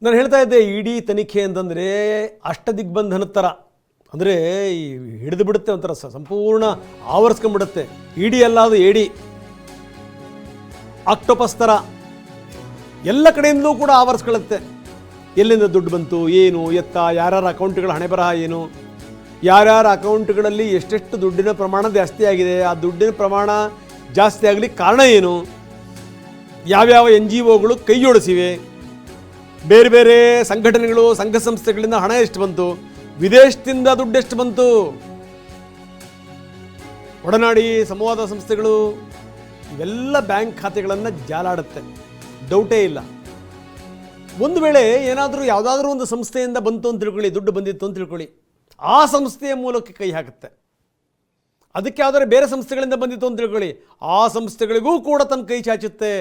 ನಾನು ಹೇಳ್ತಾ ಇದ್ದೆ ಇಡಿ ತನಿಖೆ ಅಂತಂದರೆ ಅಷ್ಟದಿಗ್ಬಂಧನ ಥರ, ಅಂದರೆ ಈ ಹಿಡಿದು ಬಿಡುತ್ತೆ ಒಂಥರ, ಸಂಪೂರ್ಣ ಆವರಿಸ್ಕೊಂಡ್ಬಿಡುತ್ತೆ. ಇಡಿ ಅಲ್ಲ, ಅದು ಏಡಿ, ಆಕ್ಟೋಪಸ್ ಥರ ಎಲ್ಲ ಕಡೆಯಿಂದಲೂ ಕೂಡ ಆವರಿಸ್ಕೊಳ್ಳುತ್ತೆ. ಎಲ್ಲಿಂದ ದುಡ್ಡು ಬಂತು, ಏನು ಎತ್ತ, ಯಾರ್ಯಾರ ಅಕೌಂಟ್ಗಳ ಹಣೆ ಬರಹ ಏನು, ಯಾರ್ಯಾರ ಅಕೌಂಟ್ಗಳಲ್ಲಿ ಎಷ್ಟೆಷ್ಟು ದುಡ್ಡಿನ ಪ್ರಮಾಣ ಜಾಸ್ತಿ ಆಗಿದೆ, ಆ ದುಡ್ಡಿನ ಪ್ರಮಾಣ ಜಾಸ್ತಿ ಆಗಲಿಕ್ಕೆ ಕಾರಣ ಏನು, ಯಾವ್ಯಾವ NGOಗಳು ಕೈ ಜೋಡಿಸಿವೆ, ಬೇರೆ ಬೇರೆ ಸಂಘಟನೆಗಳು ಸಂಘ ಸಂಸ್ಥೆಗಳಿಂದ ಹಣ ಎಷ್ಟು ಬಂತು, ವಿದೇಶದಿಂದ ದುಡ್ಡು ಎಷ್ಟು ಬಂತು, ಒಡನಾಡಿ ಸಂವಾದ ಸಂಸ್ಥೆಗಳು ಇವೆಲ್ಲ ಬ್ಯಾಂಕ್ ಖಾತೆಗಳನ್ನು ಜಾಲಾಡುತ್ತೆ, ಡೌಟೇ ಇಲ್ಲ. ಒಂದು ವೇಳೆ ಏನಾದರೂ ಯಾವುದಾದ್ರೂ ಒಂದು ಸಂಸ್ಥೆಯಿಂದ ಬಂತು ಅಂತ ತಿಳ್ಕೊಳ್ಳಿ, ದುಡ್ಡು ಬಂದಿತ್ತು ಅಂತ ತಿಳ್ಕೊಳ್ಳಿ, ಆ ಸಂಸ್ಥೆಯ ಮೂಲಕ ಕೈ ಹಾಕುತ್ತೆ. ಅದಕ್ಕೆ ಯಾವುದಾದ್ರೂ ಬೇರೆ ಸಂಸ್ಥೆಗಳಿಂದ ಬಂದಿತ್ತು ಅಂತ ತಿಳ್ಕೊಳ್ಳಿ, ಆ ಸಂಸ್ಥೆಗಳಿಗೂ ಕೂಡ ತನ್ನ ಕೈ ಚಾಚುತ್ತೆ.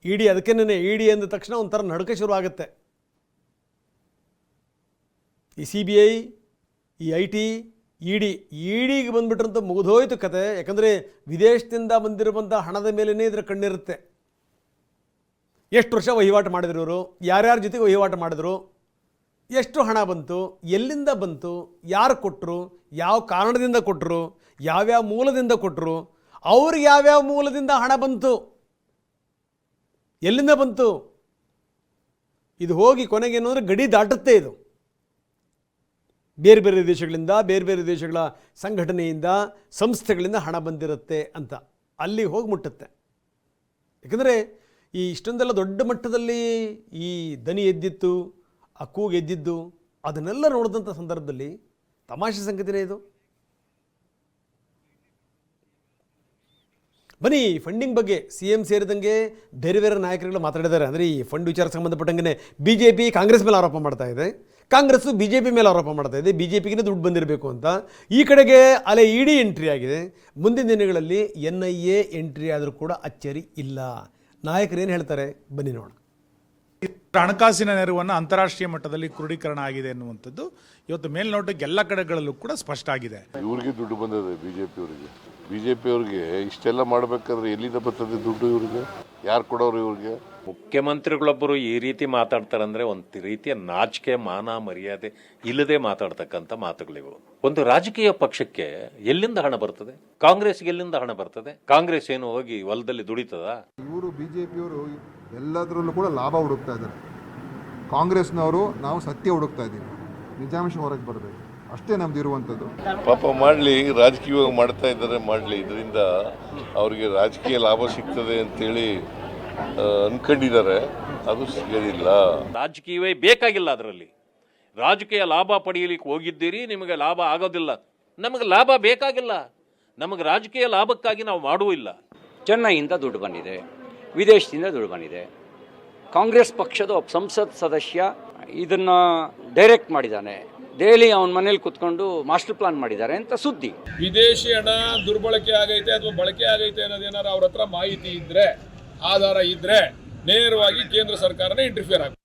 ಇಡಿ ಅದಕ್ಕೇನೆ ಇಡಿ ಅಂದ ತಕ್ಷಣ ಒಂಥರ ನಡುಕ ಶುರು ಆಗುತ್ತೆ. ಈ CBI, ಈ IT, ಇಡಿಗೆ ಬಂದುಬಿಟ್ರಂತೂ ಮುಗಿದೋಯ್ತು ಕತೆ. ಯಾಕಂದರೆ ವಿದೇಶದಿಂದ ಬಂದಿರುವಂಥ ಹಣದ ಮೇಲೇ ಇದರ ಕಣ್ಣಿರುತ್ತೆ. ಎಷ್ಟು ವರ್ಷ ವಹಿವಾಟು ಮಾಡಿದ್ರು ಇವರು, ಯಾರ್ಯಾರ ಜೊತೆಗೆ ವಹಿವಾಟು ಮಾಡಿದ್ರು, ಎಷ್ಟು ಹಣ ಬಂತು, ಎಲ್ಲಿಂದ ಬಂತು, ಯಾರು ಕೊಟ್ಟರು, ಯಾವ ಕಾರಣದಿಂದ ಕೊಟ್ಟರು, ಯಾವ್ಯಾವ ಮೂಲದಿಂದ ಕೊಟ್ಟರು, ಅವ್ರಿಗೆ ಯಾವ್ಯಾವ ಮೂಲದಿಂದ ಹಣ ಬಂತು, ಎಲ್ಲಿಂದ ಬಂತು, ಇದು ಹೋಗಿ ಕೊನೆಗೇನು ಅಂದರೆ ಗಡಿ ದಾಟುತ್ತೆ. ಇದು ಬೇರೆ ಬೇರೆ ದೇಶಗಳಿಂದ, ಬೇರೆ ಬೇರೆ ದೇಶಗಳ ಸಂಘಟನೆಯಿಂದ, ಸಂಸ್ಥೆಗಳಿಂದ ಹಣ ಬಂದಿರುತ್ತೆ ಅಂತ ಅಲ್ಲಿಗೆ ಹೋಗಿ ಮುಟ್ಟುತ್ತೆ. ಯಾಕಂದರೆ ಈ ಇಷ್ಟೊಂದೆಲ್ಲ ದೊಡ್ಡ ಮಟ್ಟದಲ್ಲಿ ಈ ದನಿ ಎದ್ದಿತ್ತು, ಆ ಕೂಗು ಎದ್ದಿದ್ದು, ಅದನ್ನೆಲ್ಲ ನೋಡಿದಂಥ ಸಂದರ್ಭದಲ್ಲಿ ತಮಾಷೆ ಸಂಗತಿನೇ ಇದು. ಬನ್ನಿ, ಫಂಡಿಂಗ್ ಬಗ್ಗೆ CM ಸೇರಿದಂಗೆ ಬೇರೆ ಬೇರೆ ನಾಯಕರುಗಳು ಮಾತಾಡಿದ್ದಾರೆ. ಅಂದರೆ ಈ ಫಂಡ್ ವಿಚಾರಕ್ಕೆ ಸಂಬಂಧಪಟ್ಟಂಗೆ BJP ಕಾಂಗ್ರೆಸ್ ಮೇಲೆ ಆರೋಪ ಮಾಡ್ತಾ ಇದೆ, ಕಾಂಗ್ರೆಸ್ಸು BJP ಮೇಲೆ ಆರೋಪ ಮಾಡ್ತಾ ಇದೆ, BJPಗೆ ದುಡ್ಡು ಬಂದಿರಬೇಕು ಅಂತ. ಈ ಕಡೆಗೆ ಅಲೆ ಇಡಿ ಎಂಟ್ರಿ ಆಗಿದೆ. ಮುಂದಿನ ದಿನಗಳಲ್ಲಿ NIA ಎಂಟ್ರಿ ಆದರೂ ಕೂಡ ಅಚ್ಚರಿ ಇಲ್ಲ. ನಾಯಕರು ಏನು ಹೇಳ್ತಾರೆ ಬನ್ನಿ ನೋಡೋಣ. ಹಣಕಾಸಿನ ನೆರವನ್ನು ಅಂತಾರಾಷ್ಟ್ರೀಯ ಮಟ್ಟದಲ್ಲಿ ಕ್ರೋಢೀಕರಣ ಆಗಿದೆ ಎನ್ನುವಂಥದ್ದು ಇವತ್ತು ಮೇಲ್ನೋಟಕ್ಕೆ ಎಲ್ಲ ಕಡೆಗಳಲ್ಲೂ ಕೂಡ ಸ್ಪಷ್ಟ ಆಗಿದೆ. ಇವ್ರಿಗೆ ದುಡ್ಡು ಬಂದಿದೆ, ಬಿಜೆಪಿ ಅವ್ರಿಗೆ ಇಷ್ಟೆಲ್ಲ ಮಾಡಬೇಕಾದ್ರೆ ಎಲ್ಲಿಂದ ಬರ್ತದೆ ದುಡ್ಡು? ಇವ್ರಿಗೆ ಯಾರು ಕೊಡೋರು? ಇವ್ರಿಗೆ ಮುಖ್ಯಮಂತ್ರಿಗಳೊಬ್ಬರು ಈ ರೀತಿ ಮಾತಾಡ್ತಾರಂದ್ರೆ ಒಂದು ರೀತಿಯ ನಾಚಿಕೆ, ಮಾನ ಮರ್ಯಾದೆ ಇಲ್ಲದೆ ಮಾತಾಡ್ತಕ್ಕಂಥ ಮಾತುಗಳಿವು. ಒಂದು ರಾಜಕೀಯ ಪಕ್ಷಕ್ಕೆ ಎಲ್ಲಿಂದ ಹಣ ಬರ್ತದೆ? ಕಾಂಗ್ರೆಸ್ಗೆ ಎಲ್ಲಿಂದ ಹಣ ಬರ್ತದೆ? ಕಾಂಗ್ರೆಸ್ ಏನು ಹೋಗಿ ಹೊಲದಲ್ಲಿ ದುಡಿತದ? ಇವರು ಬಿಜೆಪಿಯವರು ಎಲ್ಲದರಲ್ಲೂ ಕೂಡ ಲಾಭ ಹುಡುಕ್ತಾ ಇದ್ದಾರೆ. ಕಾಂಗ್ರೆಸ್ನವರು ನಾವು ಸತ್ಯ ಹುಡುಕ್ತಾ ಇದ್ದೀವಿ, ನಿಜಾಂಶ ಹೊರಗೆ ಬರಬೇಕು, ಅಷ್ಟೇ ನಮ್ದು ಇರುವಂಥದ್ದು. ಪಾಪ ಮಾಡಲಿ, ರಾಜಕೀಯವಾಗಿ ಮಾಡ್ತಾ ಇದ್ದಾರೆ, ಮಾಡಲಿ. ಇದರಿಂದ ಅವರಿಗೆ ರಾಜಕೀಯ ಲಾಭ ಸಿಗ್ತದೆ ಅಂತೇಳಿ ಅನ್ಕೊಂಡಿದ್ದಾರೆ, ಅದು ಸಿಗೋದಿಲ್ಲ. ರಾಜಕೀಯವೇ ಬೇಕಾಗಿಲ್ಲ. ಅದರಲ್ಲಿ ರಾಜಕೀಯ ಲಾಭ ಪಡೆಯಲಿಕ್ಕೆ ಹೋಗಿದ್ದೀರಿ, ನಿಮಗೆ ಲಾಭ ಆಗೋದಿಲ್ಲ. ನಮಗೆ ಲಾಭ ಬೇಕಾಗಿಲ್ಲ, ನಮಗೆ ರಾಜಕೀಯ ಲಾಭಕ್ಕಾಗಿ ನಾವು ಮಾಡುವಿಲ್ಲ. ಚೆನ್ನೈಯಿಂದ ದುಡ್ಡು ಬಂದಿದೆ, ವಿದೇಶದಿಂದ ದುಡ್ಡು ಬಂದಿದೆ. ಕಾಂಗ್ರೆಸ್ ಪಕ್ಷದ ಒಬ್ಬ ಸಂಸತ್ ಸದಸ್ಯ ಇದನ್ನು ಡೈರೆಕ್ಟ್ ಮಾಡಿದ್ದಾನೆ, ದೆಹಲಿ ಅವನ ಮನೇಲಿ ಕುತ್ಕೊಂಡು ಮಾಸ್ಟರ್ ಪ್ಲಾನ್ ಮಾಡಿದ್ದಾರೆ ಅಂತ ಸುದ್ದಿ. ವಿದೇಶಿ ಹಣ ದುರ್ಬಳಕೆ ಆಗೈತೆ ಅಥವಾ ಬಳಕೆ ಆಗೈತೆ ಅನ್ನೋದೇನಾರು ಅವ್ರ ಹತ್ರ ಮಾಹಿತಿ ಇದ್ರೆ, ಆಧಾರ ಇದ್ರೆ ನೇರವಾಗಿ ಕೇಂದ್ರ ಸರ್ಕಾರನೇ ಇಂಟರ್ಫಿಯರ್ ಆಗುತ್ತೆ.